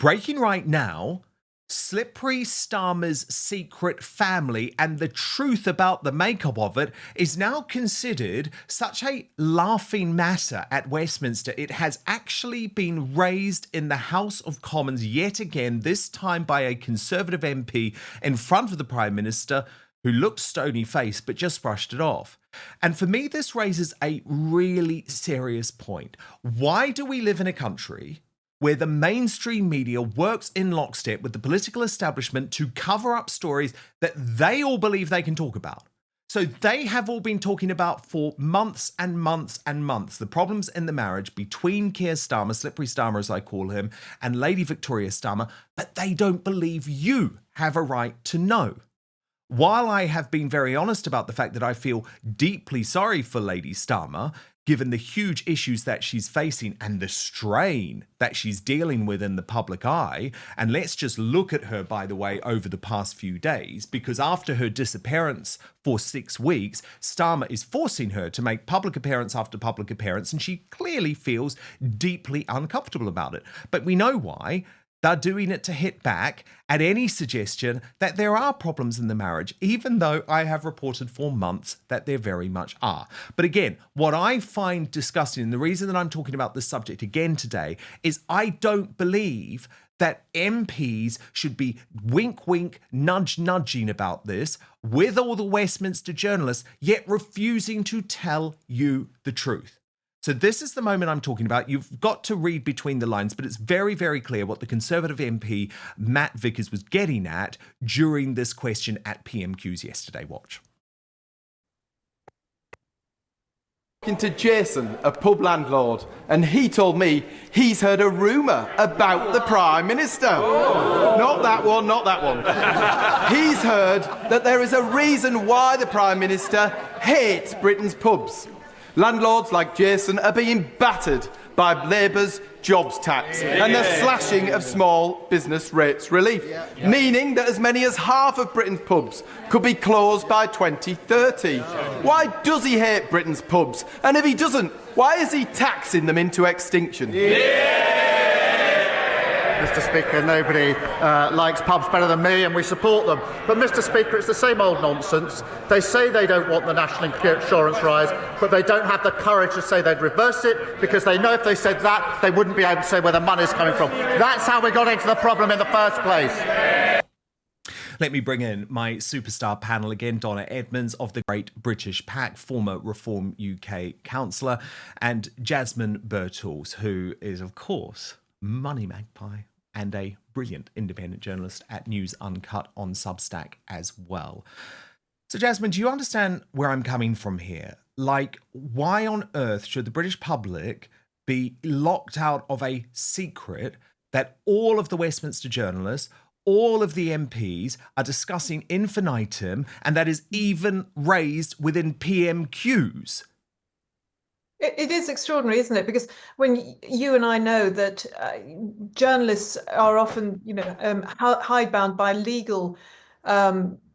breaking right now, Slippery Starmer's secret family and the truth about the makeup of it is now considered such a laughing matter at Westminster. It has actually been raised in the House of Commons yet again, this time by a Conservative MP in front of the Prime Minister, who looked stony-faced but just brushed it off. And for me, this raises a really serious point. Why do we live in a country where the mainstream media works in lockstep with the political establishment to cover up stories that they all believe they can talk about? So they have all been talking about for months and months and months the problems in the marriage between Keir Starmer, Slippery Starmer as I call him, and Lady Victoria Starmer, but they don't believe you have a right to know. While I have been very honest about the fact that I feel deeply sorry for Lady Starmer, given the huge issues that she's facing and the strain that she's dealing with in the public eye, and let's just look at her, by the way, over the past few days, because after her disappearance for 6 weeks, Starmer is forcing her to make public appearance after public appearance, and she clearly feels deeply uncomfortable about it. But we know why. They're doing it to hit back at any suggestion that there are problems in the marriage, even though I have reported for months that there very much are. But again, what I find disgusting, and the reason that I'm talking about this subject again today, is I don't believe that MPs should be wink, wink, nudge, nudging about this with all the Westminster journalists, yet refusing to tell you the truth. So this is the moment I'm talking about. You've got to read between the lines, but it's very, very clear what the Conservative MP, Matt Vickers, was getting at during this question at PMQs yesterday. Watch. Talking to Jason, a pub landlord, and he told me he's heard a rumour about the Prime Minister. Not that one, not that one. He's heard that there is a reason why the Prime Minister hates Britain's pubs. Landlords like Jason are being battered by Labour's jobs tax and the slashing of small business rates relief, meaning that as many as half of Britain's pubs could be closed by 2030. Why does he hate Britain's pubs? And if he doesn't, why is he taxing them into extinction? Mr. Speaker, nobody likes pubs better than me, and we support them. But, Mr. Speaker, it's the same old nonsense. They say they don't want the national insurance rise, but they don't have the courage to say they'd reverse it, because they know if they said that, they wouldn't be able to say where the money's coming from. That's how we got into the problem in the first place. Let me bring in my superstar panel again, Donna Edmonds of the Great British Pack, former Reform UK councillor, and Jasmine Birtles, who is, of course, Money Magpie and a brilliant independent journalist at News Uncut on Substack as well. So, Jasmine, do you understand where I'm coming from here? Like, why on earth should the British public be locked out of a secret that all of the Westminster journalists, all of the MPs are discussing infinitum, and that is even raised within PMQs? It is extraordinary, isn't it? Because when you and I know that journalists are often, hidebound by legal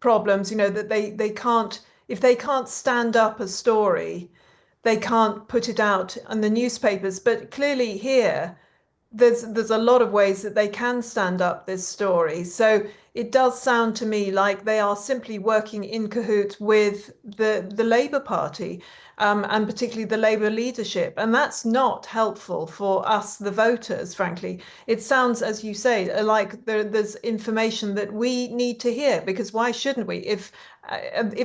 problems, that they can't, if they can't stand up a story, they can't put it out in the newspapers. But clearly here, there's a lot of ways that they can stand up this story. So it does sound to me like they are simply working in cahoots with the Labour Party, and particularly the Labour leadership. And that's not helpful for us, the voters, frankly. It sounds, as you say, like there's information that we need to hear, because why shouldn't we? If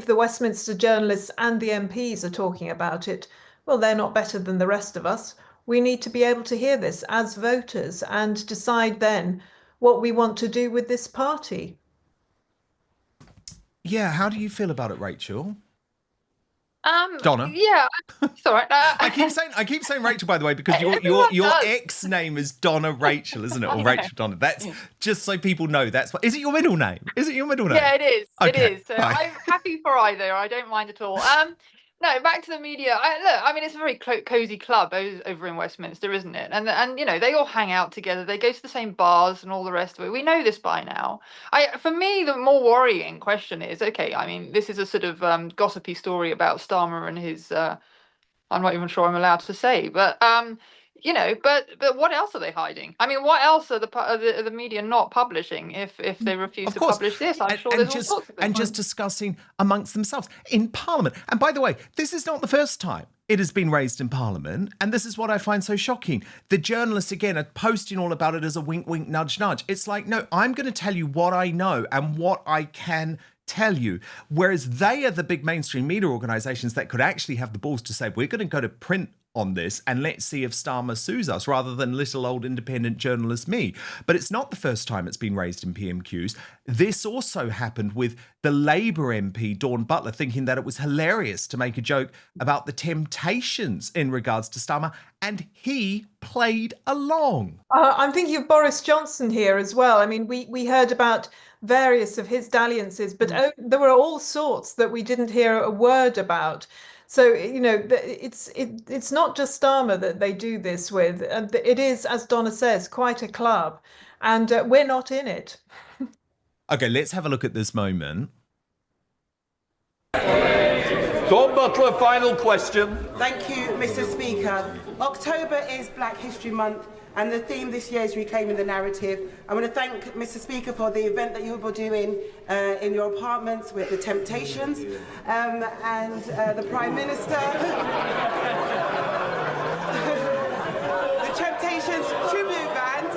the Westminster journalists and the MPs are talking about it, well, they're not better than the rest of us. We need to be able to hear this as voters and decide then what we want to do with this party. Yeah, how do you feel about it, Rachel? Donna. Yeah, it's all right. I keep saying Rachel, by the way, because your ex name is Donna Rachel, isn't it? Or Rachel Donna. That's just so people know. That's what. Is it your middle name? Is it your middle name? Yeah, it is. Okay. It is. So I'm happy for either. I don't mind at all. No, back to the media. It's a very cozy club over in Westminster, isn't it? And they all hang out together. They go to the same bars and all the rest of it. We know this by now. For me, the more worrying question is, okay, this is a sort of gossipy story about Starmer and his. I'm not even sure I'm allowed to say, but you know, but what else are they hiding? I mean, what else are the media not publishing if they refuse Of to course. publish this? I'm And, sure and there's all just sorts of things. and just discussing amongst themselves in Parliament. And by the way, this is not the first time it has been raised in Parliament, and this is what I find so shocking. The journalists, again, are posting all about it as a wink, wink, nudge, nudge. It's like, no, I'm going to tell you what I know and what I can tell you. Whereas they are the big mainstream media organisations that could actually have the balls to say, we're going to go to print on this and let's see if Starmer sues us, rather than little old independent journalist me. But it's not the first time it's been raised in PMQs. This also happened with the Labour MP Dawn Butler thinking that it was hilarious to make a joke about the temptations in regards to Starmer, and he played along. I'm thinking of Boris Johnson here as well. I mean, we heard about various of his dalliances, but there were all sorts that we didn't hear a word about. So, you know, it's not just Starmer that they do this with. It is, as Donna says, quite a club, and we're not in it. Okay, let's have a look at this moment. Dawn Butler, final question. Thank you, Mr. Speaker. October is Black History Month, and the theme this year is reclaiming the narrative. I want to thank Mr. Speaker for the event that you will be doing in your apartments with the Temptations and the Prime Minister. The Temptations tribute band.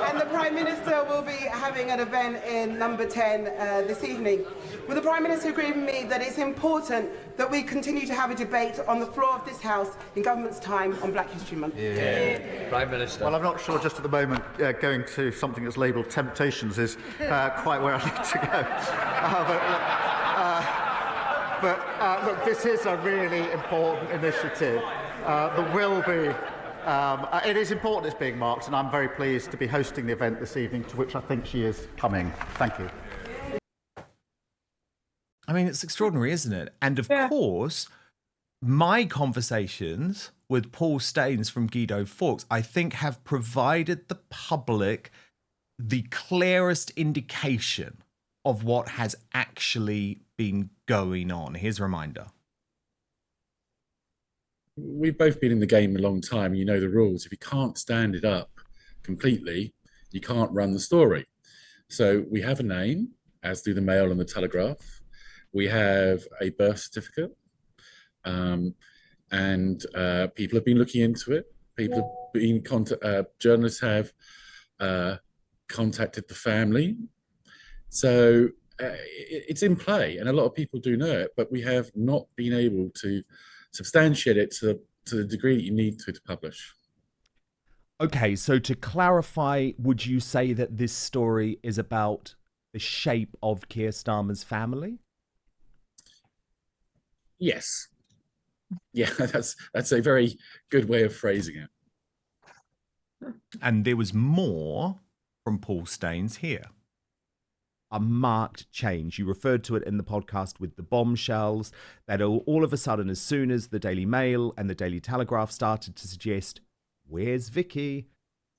And the Prime Minister will be having an event in number 10 this evening. Will the Prime Minister agree with me that it's important that we continue to have a debate on the floor of this House in government's time on Black History Month? Yeah. Prime Minister. Well, I'm not sure just at the moment going to something that's labelled Temptations is quite where I need to go. Look, this is a really important initiative. There will be... it is important it's being marked, and I'm very pleased to be hosting the event this evening, to which I think she is coming. Thank you. I mean, it's extraordinary, isn't it? And of course, my conversations with Paul Staines from Guido Fawkes, I think, have provided the public the clearest indication of what has actually been going on. Here's a reminder. We've both been in the game a long time. You know the rules. If you can't stand it up completely, you can't run the story. So we have a name, as do the Mail and the Telegraph. We have a birth certificate, and people have been looking into it. People have been journalists have contacted the family. So it's in play, and a lot of people do know it, but we have not been able to substantiate it to the degree that you need to publish. Okay, so to clarify, would you say that this story is about the shape of Keir Starmer's family? Yes. Yeah, that's a very good way of phrasing it. And there was more from Paul Staines here. A marked change. You referred to it in the podcast with the bombshells, that all of a sudden, as soon as the Daily Mail and the Daily Telegraph started to suggest, where's Vicky?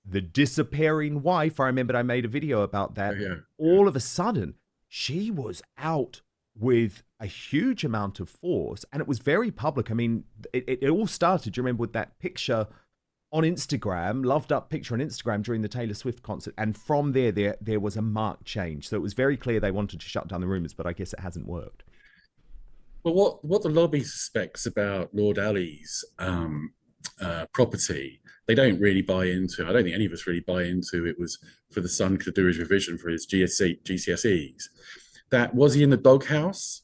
The disappearing wife. I remembered I made a video about that. All of a sudden, she was out with a huge amount of force, and it was very public. I mean, it all started, you remember, with that picture on Instagram, loved up picture on Instagram during the Taylor Swift concert, and from there was a marked change. So it was very clear they wanted to shut down the rumours, but I guess it hasn't worked. Well, what the lobby suspects about Lord Ali's property, they don't really buy into. I don't think any of us really buy into it was for the son to do his revision for his GCSEs. That was he in the doghouse,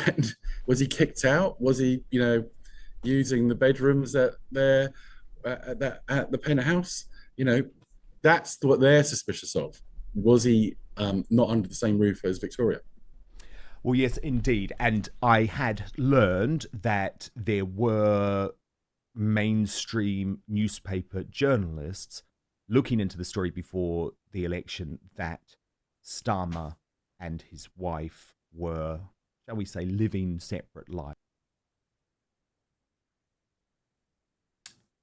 and was he kicked out? Was he, using the bedrooms at the penthouse? That's what they're suspicious of. Was he not under the same roof as Victoria? Well, yes, indeed. And I had learned that there were mainstream newspaper journalists looking into the story before the election that Starmer and his wife were, shall we say, living separate lives.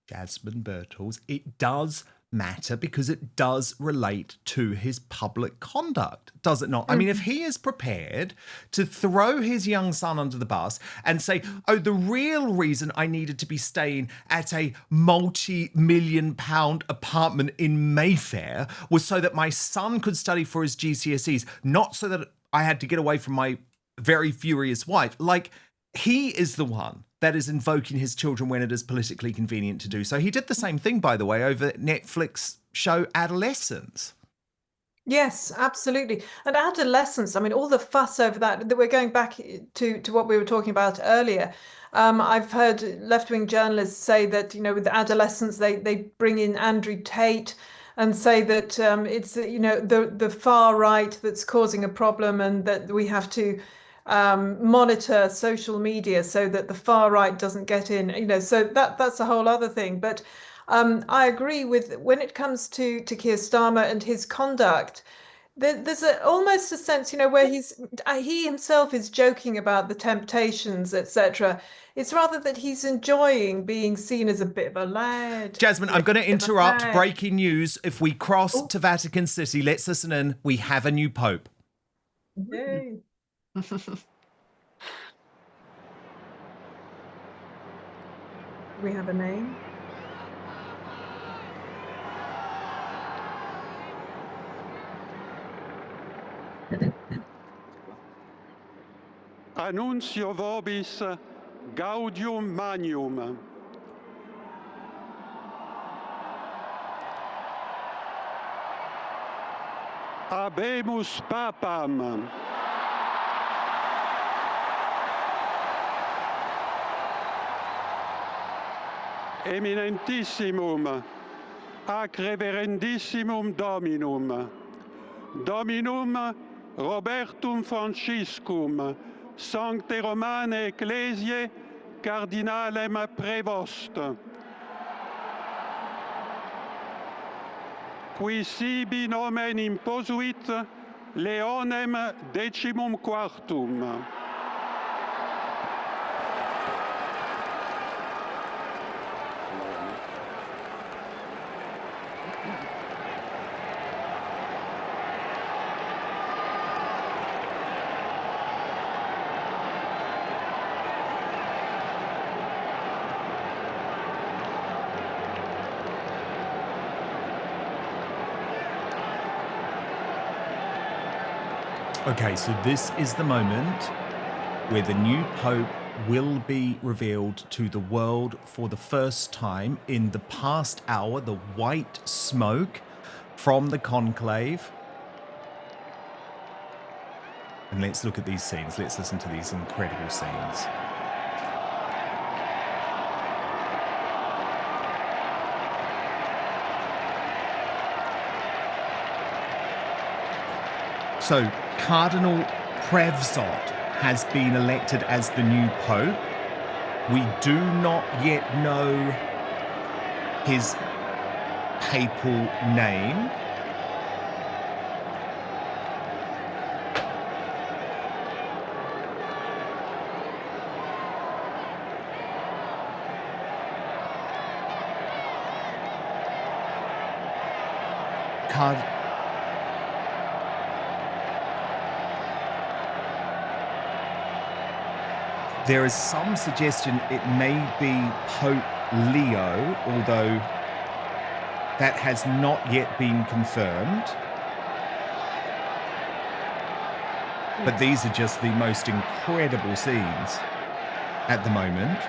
Jasmine Birtles, it does matter because it does relate to his public conduct, does it not? I mean, if he is prepared to throw his young son under the bus and say, oh, the real reason I needed to be staying at a multi-million-pound apartment in Mayfair was so that my son could study for his GCSEs, not so that I had to get away from my very furious wife. Like, he is the one that is invoking his children when it is politically convenient to do so. He did the same thing, by the way, over Netflix show Adolescence. Yes, absolutely. And adolescence, I mean, all the fuss over that we're going back to what we were talking about earlier. I've heard left-wing journalists say that, you know, with adolescents, they bring in Andrew Tate and say that it's, you know, the far right that's causing a problem, and that we have to monitor social media so that the far right doesn't get in, you know, so that's a whole other thing. But I agree with, when it comes to Keir Starmer and his conduct, there's almost a sense, you know, where he himself is joking about the temptations, etc. It's rather that he's enjoying being seen as a bit of a lad. Jasmine, I'm going to interrupt. Breaking news. If we cross to Vatican City, let's listen in. We have a new pope. Yay. We have a name. Annuncio vobis gaudium magnum. Habemus papam. Eminentissimum, ac reverendissimum Dominum, Dominum Robertum Franciscum, Sancte Romane Ecclesiae, Cardinalem Prevost, qui sibi nomen imposuit Leonem decimum quartum. Okay, so this is the moment where the new pope will be revealed to the world for the first time. In the past hour, the white smoke from the conclave. And let's look at these scenes. Let's listen to these incredible scenes. So, Cardinal Prevost has been elected as the new pope. We do not yet know his papal name. There is some suggestion it may be Pope Leo, although that has not yet been confirmed. But these are just the most incredible scenes at the moment.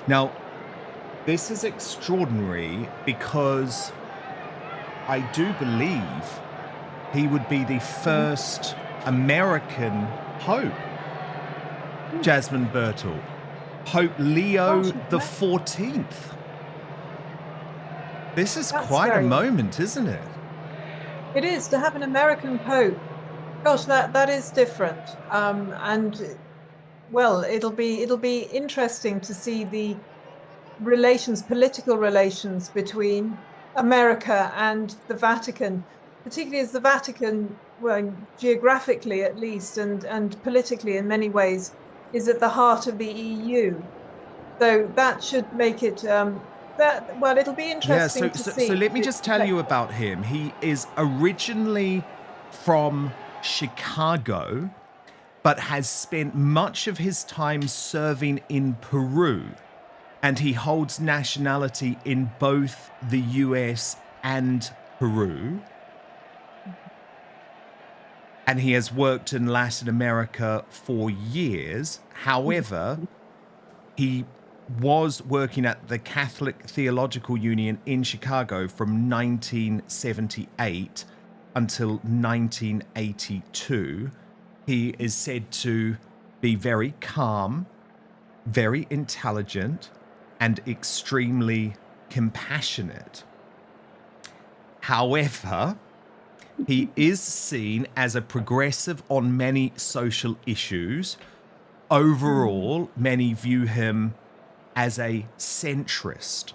Now, this is extraordinary because I do believe he would be the first American Pope, Jasmine Birtle. Pope Leo the 14th. This is quite a moment, isn't it? It is, to have an American Pope. Gosh, that is different. And well, it'll be interesting to see the political relations between America and the Vatican, particularly as the Vatican, well, geographically at least, and politically in many ways, is at the heart of the EU. So that should make it that well, it'll be Yeah, interesting so, to so so see. let me just tell you about him. He is originally from Chicago, but has spent much of his time serving in Peru, and he holds nationality in both the US and Peru. And he has worked in Latin America for years. However, he was working at the Catholic Theological Union in Chicago from 1978 until 1982. He is said to be very calm, very intelligent, and extremely compassionate. However, he is seen as a progressive on many social issues. Overall, many view him as a centrist.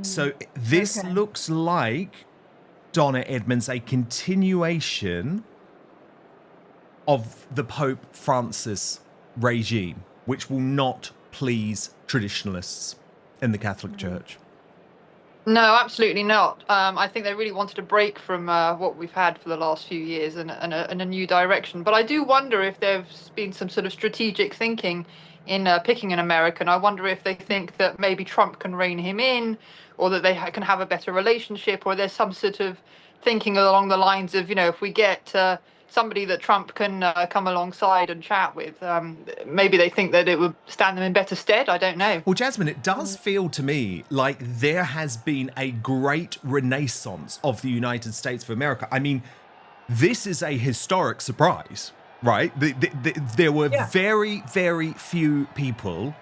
So this Okay. looks like, Donna Edmonds, a continuation of the Pope Francis regime, which will not please traditionalists in the Catholic Church. No, absolutely not. I think they really wanted a break from what we've had for the last few years and a new direction. But I do wonder if there's been some sort of strategic thinking in picking an American. I wonder if they think that maybe Trump can rein him in, or that they can have a better relationship, or there's some sort of thinking along the lines of, if we get somebody that Trump can come alongside and chat with, maybe they think that it would stand them in better stead. I don't know. Well, Jasmine, it does feel to me like there has been a great renaissance of the United States of America. I mean, this is a historic surprise, right? There were very, very few people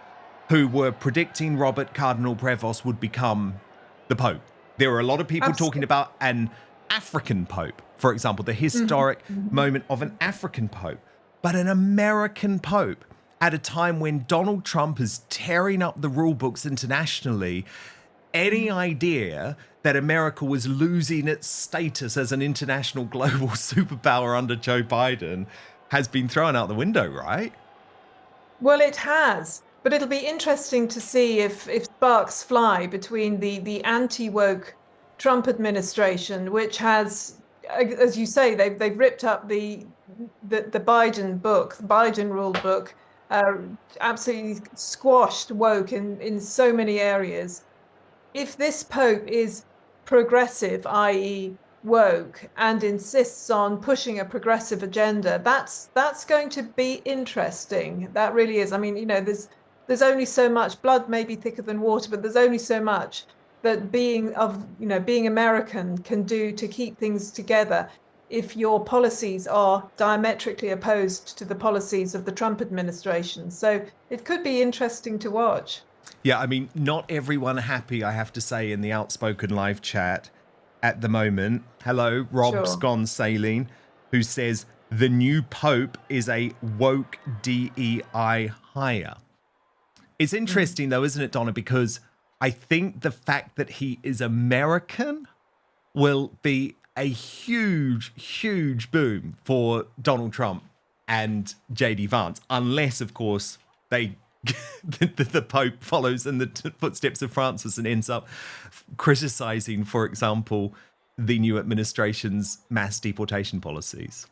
who were predicting Robert Cardinal Prevost would become the Pope. There were a lot of people talking about an African Pope, for example, the historic moment of an African Pope, but an American Pope at a time when Donald Trump is tearing up the rule books internationally. Any idea that America was losing its status as an international global superpower under Joe Biden has been thrown out the window, right? Well, it has, but it'll be interesting to see if sparks fly between the anti-woke Trump administration, which has, as you say, they've ripped up the Biden book, the Biden rule book, absolutely squashed woke in so many areas. If this Pope is progressive, i.e., woke, and insists on pushing a progressive agenda, that's going to be interesting. That really is. I mean, there's only so much. Blood may be thicker than water, but there's only so much that being American can do to keep things together if your policies are diametrically opposed to the policies of the Trump administration. So it could be interesting to watch. Yeah, I mean, not everyone happy, I have to say, in the Outspoken live chat at the moment. Hello, Rob's gone sailing, who says the new Pope is a woke DEI hire. It's interesting, though, isn't it, Donna? Because I think the fact that he is American will be a huge, huge boom for Donald Trump and JD Vance, unless, of course, they the Pope follows in the footsteps of Francis and ends up criticizing, for example, the new administration's mass deportation policies.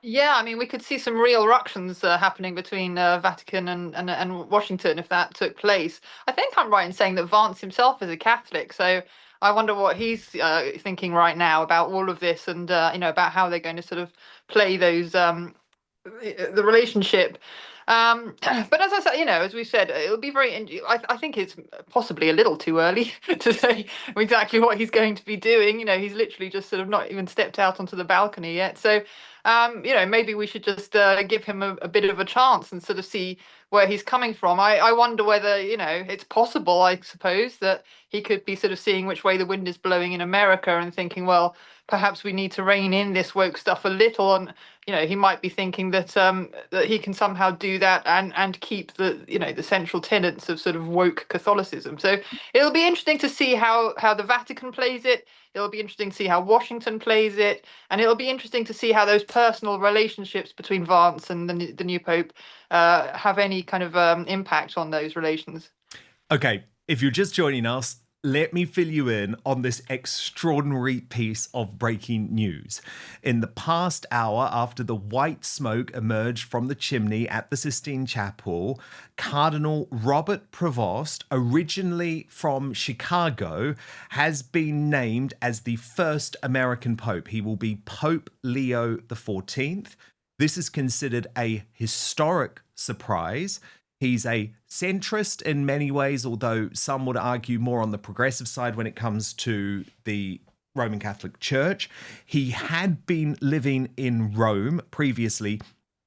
Yeah, I mean, we could see some real ructions happening between Vatican and Washington if that took place. I think I'm right in saying that Vance himself is a Catholic, so I wonder what he's thinking right now about all of this and about how they're going to sort of play those the relationship. But as I said, as we said, it'll be I think it's possibly a little too early to say exactly what he's going to be doing. He's literally just sort of not even stepped out onto the balcony yet. So, maybe we should just give him a bit of a chance and sort of see where he's coming from. I wonder whether, you know, it's possible, I suppose, that he could be sort of seeing which way the wind is blowing in America and thinking, well, perhaps we need to rein in this woke stuff a little. And, you know, he might be thinking that that he can somehow do that and keep the, you know, the central tenets of sort of woke Catholicism. So it'll be interesting to see how the Vatican plays it. It'll be interesting to see how Washington plays it, and it'll be interesting to see how those personal relationships between Vance and the new Pope have any kind of impact on those relations. Okay, if you're just joining us, let me fill you in on this extraordinary piece of breaking news. In the past hour, after the white smoke emerged from the chimney at the Sistine Chapel, Cardinal Robert Prevost, originally from Chicago, has been named as the first American Pope. He will be Pope Leo XIV. This is considered a historic surprise. He's a centrist in many ways, although some would argue more on the progressive side when it comes to the Roman Catholic Church. He had been living in Rome previously.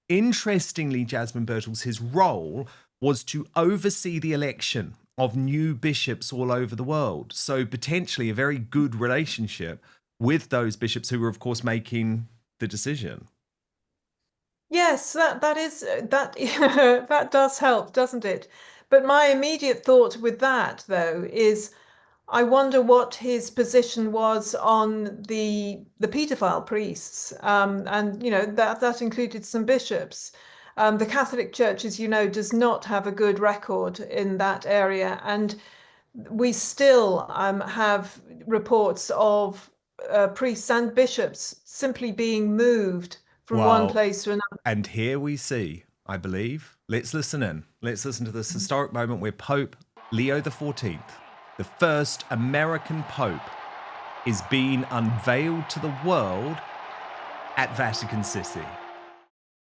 Interestingly, Jasmine Birtles, his role was to oversee the election of new bishops all over the world. So potentially a very good relationship with those bishops who were, of course, making the decision. Yes, that is that that does help, doesn't it? But my immediate thought with that, though, is I wonder what his position was on the paedophile priests, and you know that included some bishops. The Catholic Church, as you know, does not have a good record in that area, and we still have reports of priests and bishops simply being moved from one place to another. And here we see, I believe, let's listen in. Let's listen to this historic moment where Pope Leo XIV, the first American Pope, is being unveiled to the world at Vatican City.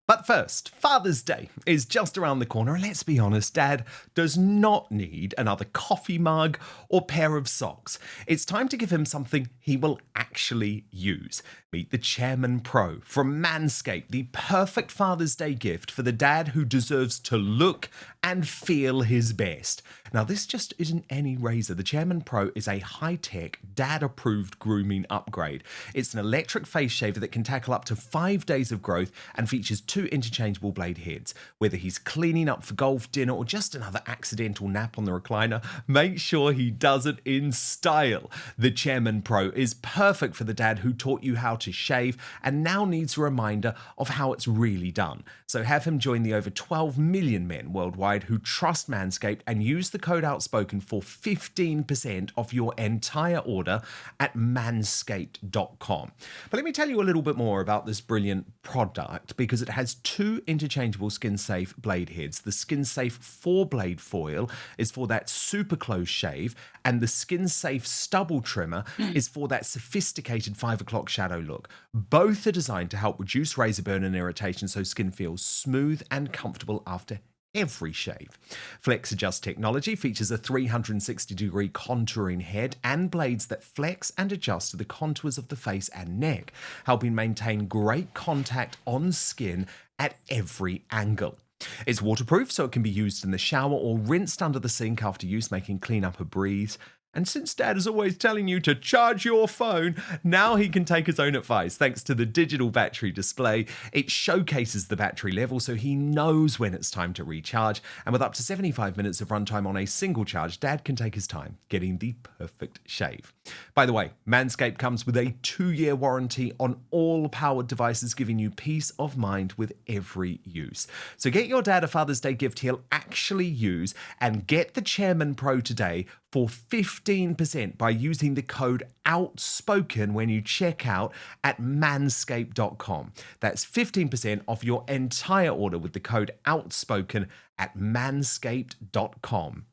But first, Father's Day is just around the corner, and let's be honest, Dad does not need another coffee mug or pair of socks. It's time to give him something he will actually use. Meet the Chairman Pro from Manscaped, the perfect Father's Day gift for the dad who deserves to look and feel his best. Now, this just isn't any razor. The Chairman Pro is a high-tech, dad-approved grooming upgrade. It's an electric face shaver that can tackle up to 5 days of growth and features 2 interchangeable blade heads. Whether he's cleaning up for golf, dinner, or just another accidental nap on the recliner, make sure he does it in style. The Chairman Pro is perfect for the dad who taught you how to shave and now needs a reminder of how it's really done. So have him join the over 12 million men worldwide who trust Manscaped and use the code Outspoken for 15% off your entire order at manscaped.com. But let me tell you a little bit more about this brilliant product, because it has 2 interchangeable skin-safe blade heads. The skin-safe 4-blade foil is for that super close shave, and the skin-safe stubble trimmer is for that sophisticated 5 o'clock shadow look. Both are designed to help reduce razor burn and irritation so skin feels smooth and comfortable after every shave. Flex Adjust technology features a 360-degree contouring head and blades that flex and adjust to the contours of the face and neck, helping maintain great contact on skin at every angle. It's waterproof, so it can be used in the shower or rinsed under the sink after use, making cleanup a breeze. And since Dad is always telling you to charge your phone, now he can take his own advice thanks to the digital battery display. It showcases the battery level so he knows when it's time to recharge. And with up to 75 minutes of runtime on a single charge, Dad can take his time getting the perfect shave. By the way, Manscaped comes with a 2-year warranty on all powered devices, giving you peace of mind with every use. So get your dad a Father's Day gift he'll actually use and get the Chairman Pro today for 15% by using the code Outspoken when you check out at manscaped.com. That's 15% off your entire order with the code Outspoken at manscaped.com.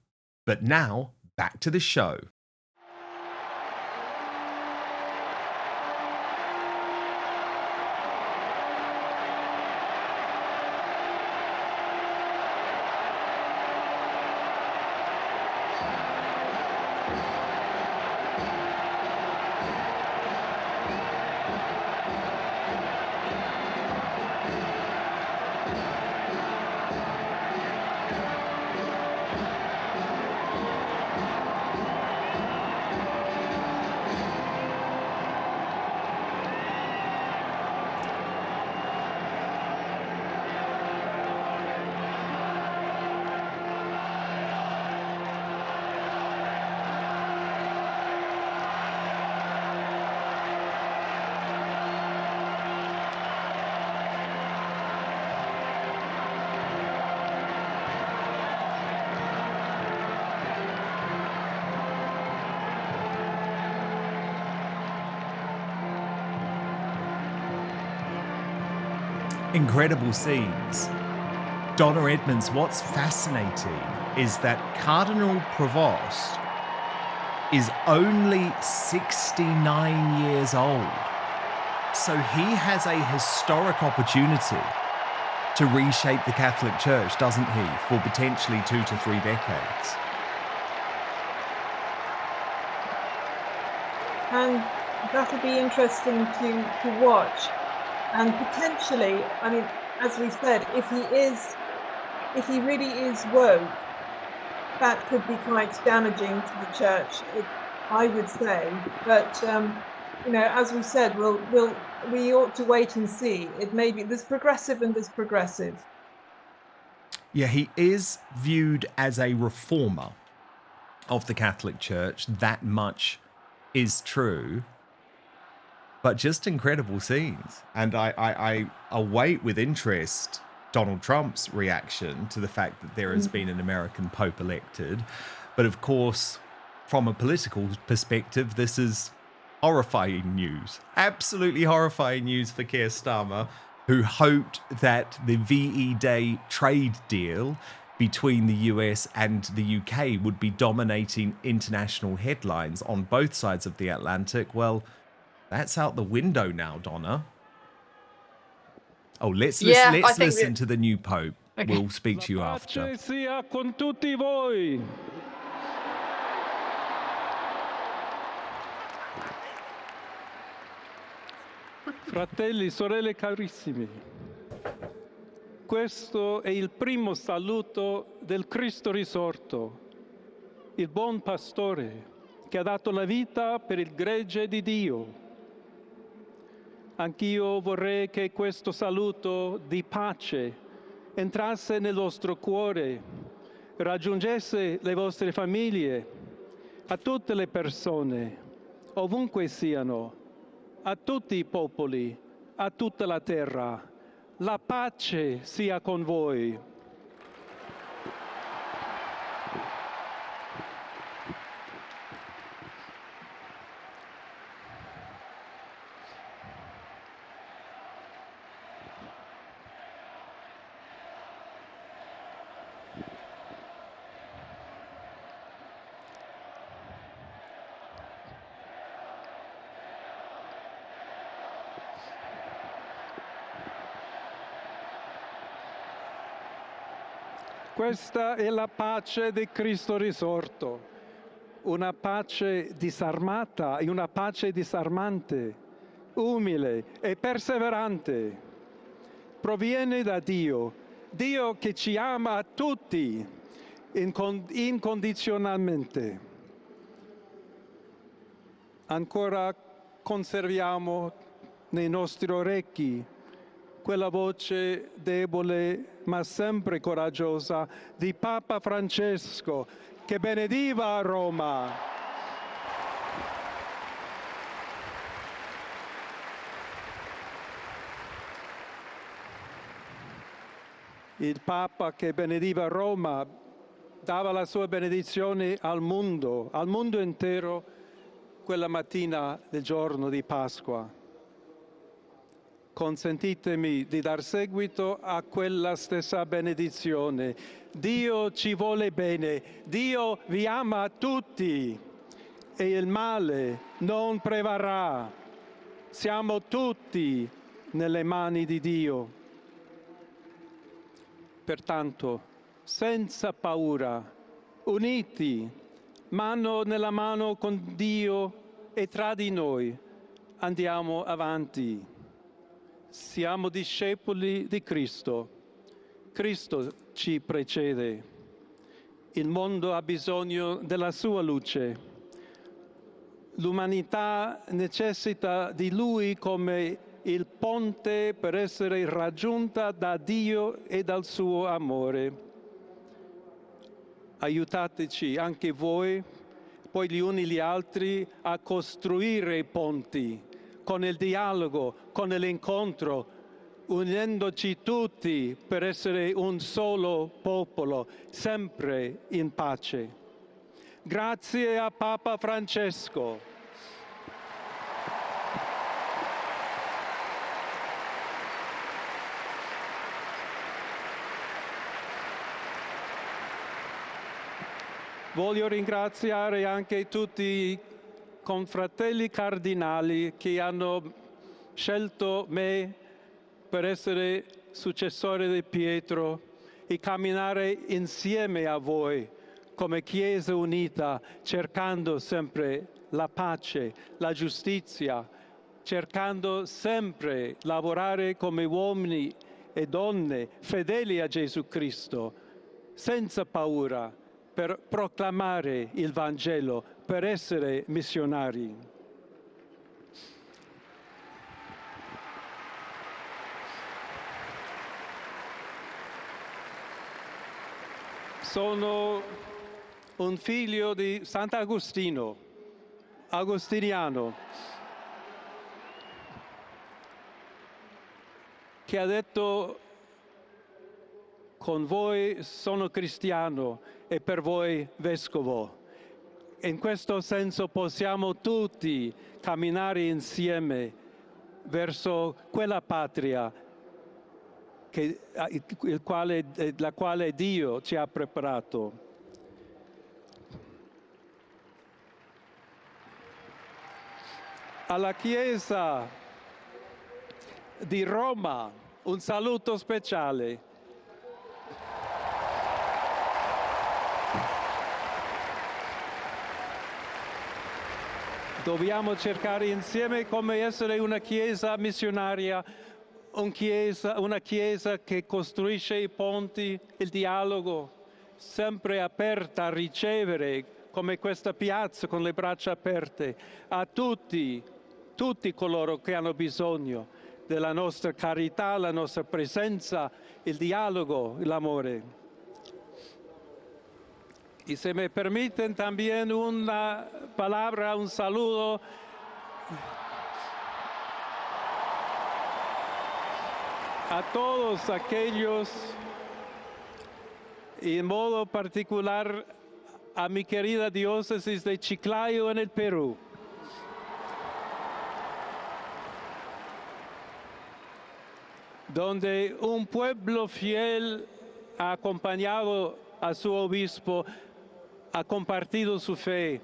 But now, back to the show. Incredible scenes. Donna Edmonds, what's fascinating is that Cardinal Provost is only 69 years old. So he has a historic opportunity to reshape the Catholic Church, doesn't he, for potentially 2 to 3 decades. And that'll be interesting to watch. And potentially, I mean, as we said, if he really is woke, that could be quite damaging to the church, I would say. But you know, as we said, we ought to wait and see. It may be there's progressive and there's progressive. Yeah, he is viewed as a reformer of the Catholic Church. That much is true. But just incredible scenes. And I await with interest Donald Trump's reaction to the fact that there has been an American Pope elected. But of course, from a political perspective, this is horrifying news. Absolutely horrifying news for Keir Starmer, who hoped that the VE Day trade deal between the US and the UK would be dominating international headlines on both sides of the Atlantic. Well, that's out the window now, Donna. Oh, let's listen to the new Pope. Okay. We'll speak to you after. Pace sia con tutti voi. Fratelli, sorelle carissimi, questo è il primo saluto del Cristo risorto, il buon pastore che ha dato la vita per il gregge di Dio. Anch'io vorrei che questo saluto di pace entrasse nel vostro cuore, raggiungesse le vostre famiglie, a tutte le persone, ovunque siano, a tutti i popoli, a tutta la terra. La pace sia con voi. Questa è la pace di Cristo risorto, una pace disarmata e una pace disarmante, umile e perseverante. Proviene da Dio, Dio che ci ama a tutti incondizionalmente. Ancora conserviamo nei nostri orecchi quella voce debole ma sempre coraggiosa di Papa Francesco che benediva Roma. Il Papa che benediva Roma dava la sua benedizione al mondo intero quella mattina del giorno di Pasqua. Consentitemi di dar seguito a quella stessa benedizione. Dio ci vuole bene, Dio vi ama tutti e il male non prevarrà. Siamo tutti nelle mani di Dio. Pertanto, senza paura, uniti, mano nella mano con Dio e tra di noi, andiamo avanti. Siamo discepoli di Cristo. Cristo ci precede. Il mondo ha bisogno della sua luce. L'umanità necessita di Lui come il ponte per essere raggiunta da Dio e dal suo amore. Aiutateci anche voi, poi gli uni gli altri, a costruire i ponti con il dialogo, con l'incontro, unendoci tutti per essere un solo popolo, sempre in pace. Grazie a Papa Francesco. Voglio ringraziare anche tutti i confratelli cardinali che hanno scelto me per essere successore di Pietro e camminare insieme a voi come Chiesa unita, cercando sempre la pace, la giustizia, cercando sempre lavorare come uomini e donne fedeli a Gesù Cristo, senza paura, per proclamare il Vangelo, per essere missionari. Sono un figlio di Sant'Agostino, agostiniano, che ha detto: con voi sono cristiano e per voi vescovo. In questo senso possiamo tutti camminare insieme verso quella patria la quale Dio ci ha preparato. Alla Chiesa di Roma un saluto speciale. Dobbiamo cercare insieme come essere una Chiesa missionaria, una Chiesa che costruisce i ponti, il dialogo, sempre aperta a ricevere, come questa piazza con le braccia aperte, a tutti coloro che hanno bisogno della nostra carità, la nostra presenza, il dialogo, l'amore. Y si me permiten también una palabra, un saludo a todos aquellos, y en modo particular a mi querida diócesis de Chiclayo en el Perú, donde un pueblo fiel ha acompañado a su obispo, ha compartido su fe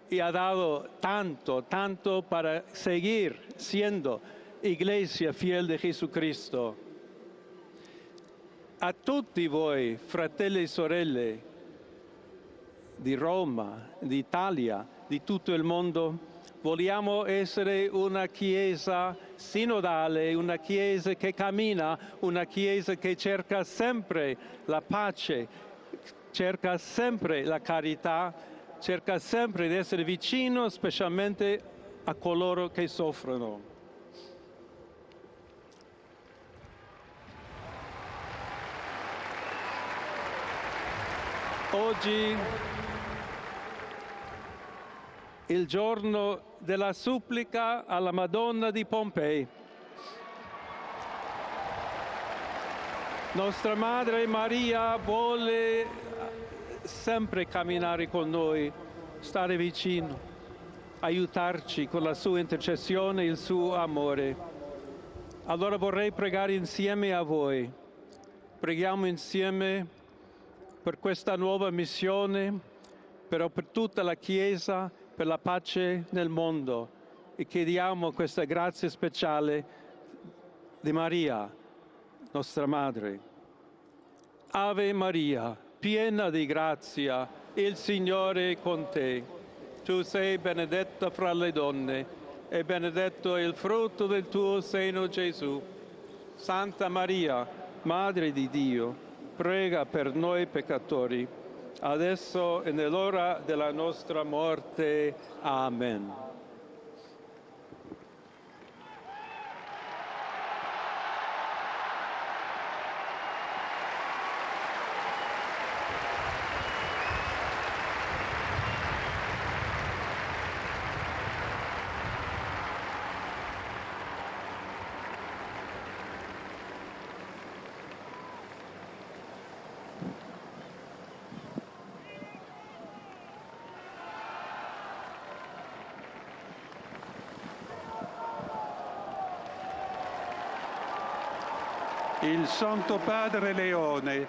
y ha dado tanto para seguir siendo iglesia fiel de Jesucristo. A tutti voi, fratelli e sorelle di Roma, d'Italia, di tutto il mondo, vogliamo essere una Chiesa sinodale, una Chiesa che cammina, una Chiesa che cerca sempre la pace, cerca sempre la carità, cerca sempre di essere vicino specialmente a coloro che soffrono. Oggi, il giorno della supplica alla Madonna di Pompei, nostra Madre Maria vuole sempre camminare con noi, stare vicino, aiutarci con la sua intercessione e il suo amore. Allora vorrei pregare insieme a voi. Preghiamo insieme per questa nuova missione, però per tutta la Chiesa, per la pace nel mondo, e chiediamo questa grazia speciale di Maria, nostra Madre. Ave Maria, piena di grazia, il Signore è con te. Tu sei benedetta fra le donne e benedetto è il frutto del tuo seno, Gesù. Santa Maria, Madre di Dio, prega per noi peccatori, adesso e nell'ora della nostra morte. Amen. Il Santo Padre Leone,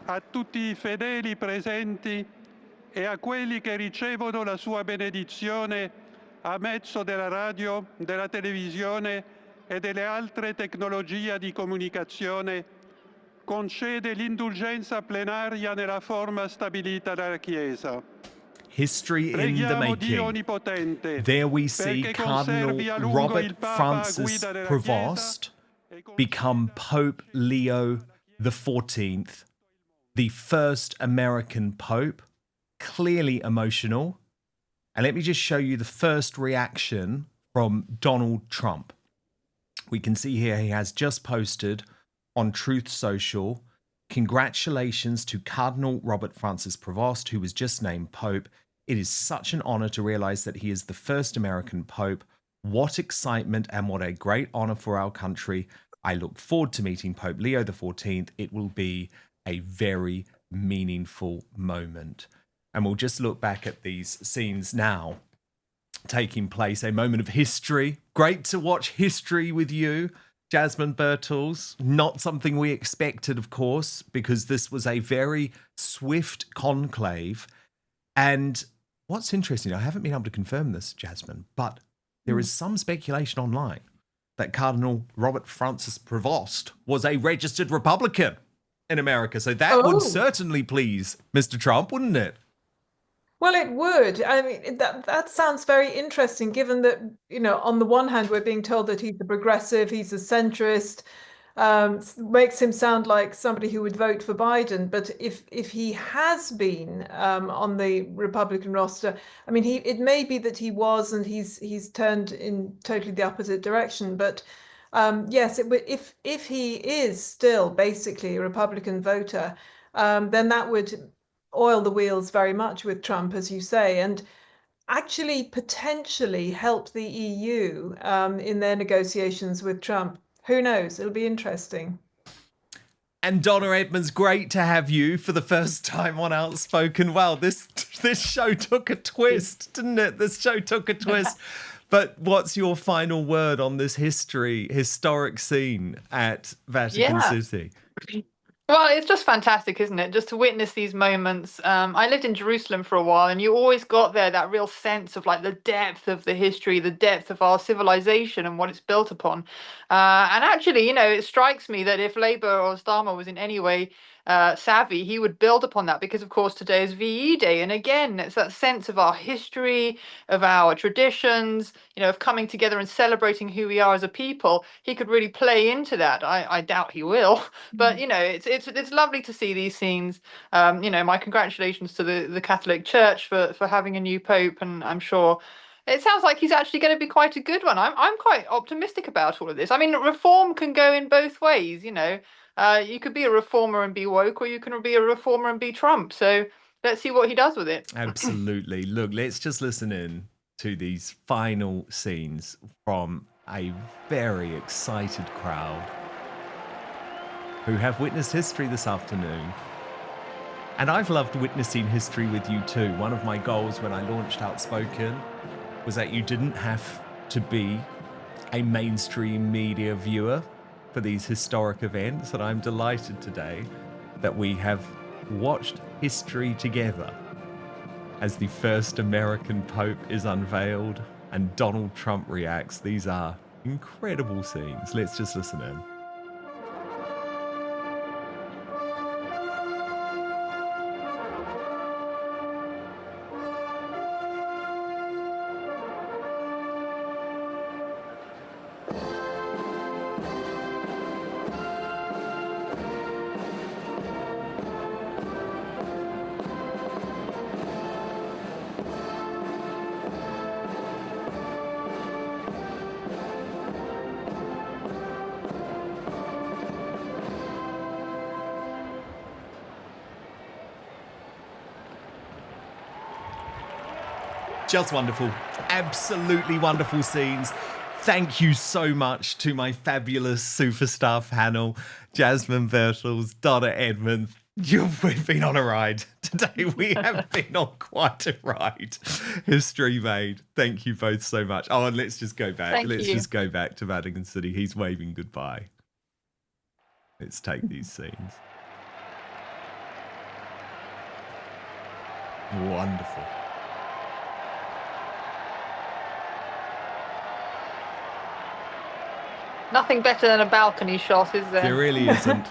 a tutti i fedeli presenti, e a quelli che ricevono la sua benedizione a mezzo della radio, della televisione e delle altre tecnologie di comunicazione, concede l'indulgenza plenaria nella forma stabilita dalla Chiesa. History in the Preghiamo Dio making. Onnipotente There we see perché Cardinal conservi a lungo il Robert Papa a Francis guida della Prevost become Pope Leo the 14th, the first American Pope. Clearly emotional. And let me just show you the first reaction from Donald Trump. We can see here he has just posted on Truth Social, congratulations to Cardinal Robert Francis Prevost, who was just named Pope. It is such an honor to realize that he is the first American Pope. What excitement and what a great honor for our country. I look forward to meeting Pope Leo the 14th. It will be a very meaningful moment. And we'll just look back at these scenes now taking place, a moment of history. Great to watch history with you, Jasmine Birtles. Not something we expected, of course, because this was a very swift conclave. And what's interesting, I haven't been able to confirm this, Jasmine, but there is some speculation online that Cardinal Robert Francis Prevost was a registered Republican in America. So that would certainly please Mr. Trump, wouldn't it? Well, it would. I mean, that sounds very interesting, given that, you know, on the one hand, we're being told that he's a progressive, he's a centrist, makes him sound like somebody who would vote for Biden. But if he has been on the Republican roster, I mean, it may be that he was, and he's turned in totally the opposite direction. But yes, if he is still basically a Republican voter, then that would oil the wheels very much with Trump, as you say, and actually potentially help the EU in their negotiations with Trump. Who knows? It'll be interesting. And Donna Edmonds, great to have you for the first time on Outspoken. Wow, this show took a twist, didn't it? This show took a twist. But what's your final word on this historic scene at Vatican City? Well, it's just fantastic, isn't it? Just to witness these moments. I lived in Jerusalem for a while, and you always got there that real sense of like the depth of the history, the depth of our civilization and what it's built upon. And actually, you know, it strikes me that if Labour or Starmer was in any way savvy, he would build upon that, because of course today is VE Day, and again it's that sense of our history, of our traditions, you know, of coming together and celebrating who we are as a people. He could really play into that. I doubt he will, but you know, it's lovely to see these scenes. You know, my congratulations to the Catholic Church for having a new pope, and I'm sure it sounds like he's actually going to be quite a good one. I'm quite optimistic about all of this. I mean, reform can go in both ways, you know. You could be a reformer and be woke, or you can be a reformer and be Trump. So let's see what he does with it. Absolutely. Look, let's just listen in to these final scenes from a very excited crowd who have witnessed history this afternoon. And I've loved witnessing history with you too. One of my goals when I launched Outspoken was that you didn't have to be a mainstream media viewer for these historic events, and I'm delighted today that we have watched history together as the first American Pope is unveiled and Donald Trump reacts. These are incredible scenes. Let's just listen in. Just wonderful. Absolutely wonderful scenes. Thank you so much to my fabulous superstar panel, Jasmine Birtles, Donna Edmonds. We've been on a ride. Today we have been on quite a ride. History made. Thank you both so much. Oh, and let's just go back. Let's just go back to Vatican City. He's waving goodbye. Let's take these scenes. Wonderful. Nothing better than a balcony shot, is there? There really isn't.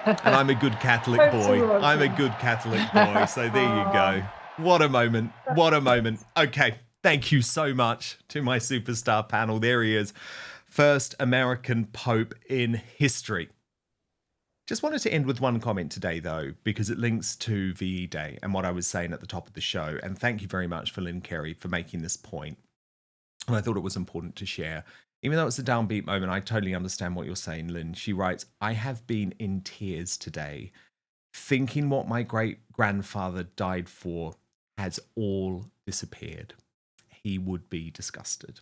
And I'm a good Catholic boy. I'm a good Catholic boy. So there you go. What a moment. What a moment. Okay. Thank you so much to my superstar panel. There he is. First American Pope in history. Just wanted to end with one comment today, though, because it links to VE Day and what I was saying at the top of the show. And thank you very much for Lynn Carey for making this point. And I thought it was important to share. Even though it's a downbeat moment, I totally understand what you're saying, Lynn. She writes, I have been in tears today, thinking what my great-grandfather died for has all disappeared. He would be disgusted.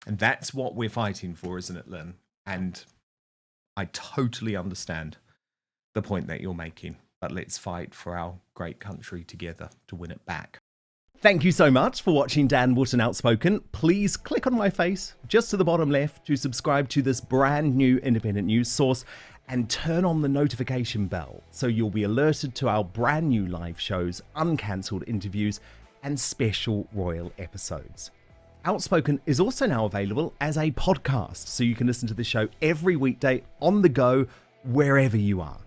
And that's what we're fighting for, isn't it, Lynn? And I totally understand the point that you're making. But let's fight for our great country together to win it back. Thank you so much for watching Dan Wootton Outspoken. Please click on my face just to the bottom left to subscribe to this brand new independent news source and turn on the notification bell so you'll be alerted to our brand new live shows, uncancelled interviews, and special royal episodes. Outspoken is also now available as a podcast, so you can listen to the show every weekday on the go, wherever you are.